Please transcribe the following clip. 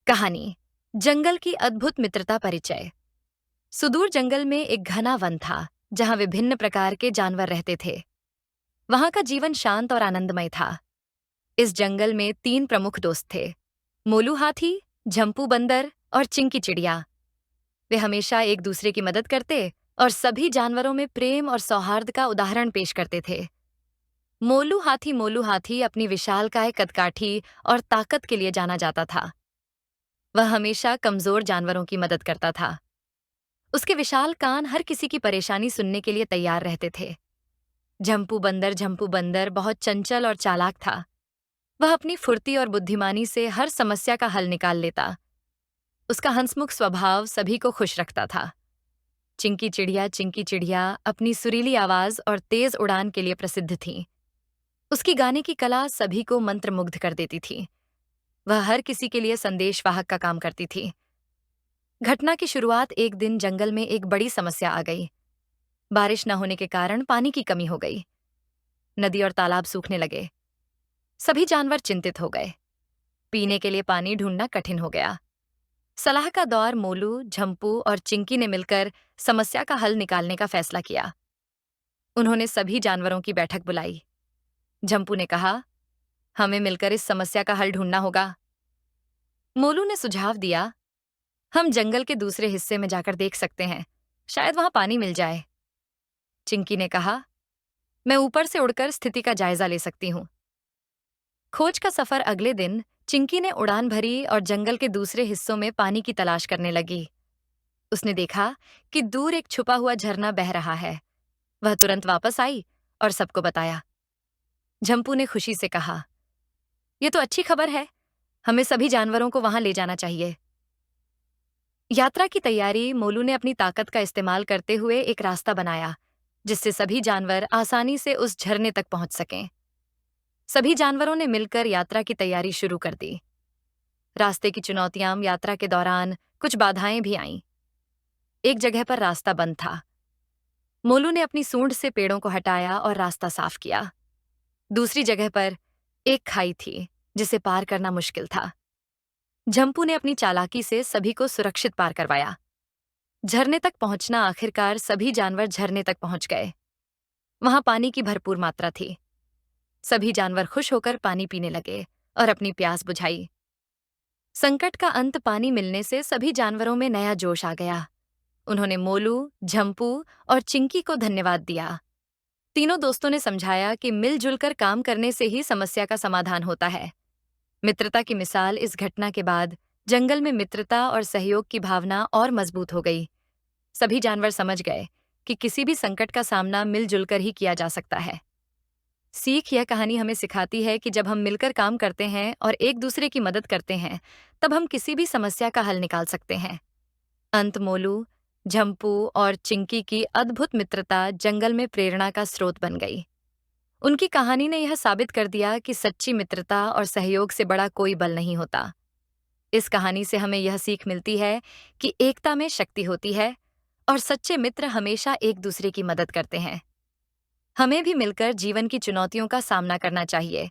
कहानी जंगल की अद्भुत मित्रता परिचय। सुदूर जंगल में एक घना वन था जहां विभिन्न प्रकार के जानवर रहते थे। वहां का जीवन शांत और आनंदमय था। इस जंगल में तीन प्रमुख दोस्त थे, मोलू हाथी, झंपू बंदर और चिंकी चिड़िया। वे हमेशा एक दूसरे की मदद करते और सभी जानवरों में प्रेम और सौहार्द का उदाहरण पेश करते थे। मोलू हाथी अपनी विशालकाय कदकाठी और ताकत के लिए जाना जाता था। वह हमेशा कमजोर जानवरों की मदद करता था। उसके विशाल कान हर किसी की परेशानी सुनने के लिए तैयार रहते थे। झंपू बंदर बहुत चंचल और चालाक था। वह अपनी फुर्ती और बुद्धिमानी से हर समस्या का हल निकाल लेता। उसका हंसमुख स्वभाव सभी को खुश रखता था। चिंकी चिड़िया अपनी सुरीली आवाज और तेज उड़ान के लिए प्रसिद्ध थी। उसकी गाने की कला सभी को मंत्रमुग्ध कर देती थी। वह हर किसी के लिए संदेशवाहक का काम करती थी। घटना की शुरुआत एक दिन जंगल में एक बड़ी समस्या आ गई। बारिश न होने के कारण पानी की कमी हो गई। नदी और तालाब सूखने लगे। सभी जानवर चिंतित हो गए। पीने के लिए पानी ढूंढना कठिन हो गया। सलाह का दौर मोलू, झंपू और चिंकी ने मिलकर समस्या का हल निकालने का फैसला किया। उन्होंने सभी जानवरों की बैठक बुलाई। झंपू ने कहा, हमें मिलकर इस समस्या का हल ढूंढना होगा। मोलू ने सुझाव दिया, हम जंगल के दूसरे हिस्से में जाकर देख सकते हैं, शायद वहां पानी मिल जाए। चिंकी ने कहा, मैं ऊपर से उड़कर स्थिति का जायजा ले सकती हूँ। खोज का सफर अगले दिन चिंकी ने उड़ान भरी और जंगल के दूसरे हिस्सों में पानी की तलाश करने लगी। उसने देखा कि दूर एक छुपा हुआ झरना बह रहा है। वह तुरंत वापस आई और सबको बताया। झंपू ने खुशी से कहा, यह तो अच्छी खबर है, हमें सभी जानवरों को वहां ले जाना चाहिए। यात्रा की तैयारी मोलू ने अपनी ताकत का इस्तेमाल करते हुए एक रास्ता बनाया, जिससे सभी जानवर आसानी से उस झरने तक पहुंच सकें। सभी जानवरों ने मिलकर यात्रा की तैयारी शुरू कर दी। रास्ते की चुनौतियां यात्रा के दौरान कुछ बाधाएं भी आईं। एक जगह पर रास्ता बंद था। मोलू ने अपनी सूंड से पेड़ों को हटाया और रास्ता साफ किया। दूसरी जगह पर एक खाई थी जिसे पार करना मुश्किल था। झंपू ने अपनी चालाकी से सभी को सुरक्षित पार करवाया। झरने तक पहुंचना आखिरकार सभी जानवर झरने तक पहुंच गए। वहां पानी की भरपूर मात्रा थी। सभी जानवर खुश होकर पानी पीने लगे और अपनी प्यास बुझाई। संकट का अंत पानी मिलने से सभी जानवरों में नया जोश आ गया। उन्होंने मोलू, झंपू और चिंकी को धन्यवाद दिया। तीनों दोस्तों ने समझाया कि मिलजुल कर काम करने से ही समस्या का समाधान होता है। मित्रता की मिसाल इस घटना के बाद जंगल में मित्रता और सहयोग की भावना और मजबूत हो गई। सभी जानवर समझ गए कि किसी भी संकट का सामना मिलजुल कर ही किया जा सकता है। सीख यह कहानी हमें सिखाती है कि जब हम मिलकर काम करते हैं और एक दूसरे की मदद करते हैं, तब हम किसी भी समस्या का हल निकाल सकते हैं। अंत मोलू, झंपू और चिंकी की अद्भुत मित्रता जंगल में प्रेरणा का स्रोत बन गई। उनकी कहानी ने यह साबित कर दिया कि सच्ची मित्रता और सहयोग से बड़ा कोई बल नहीं होता। इस कहानी से हमें यह सीख मिलती है कि एकता में शक्ति होती है और सच्चे मित्र हमेशा एक दूसरे की मदद करते हैं। हमें भी मिलकर जीवन की चुनौतियों का सामना करना चाहिए।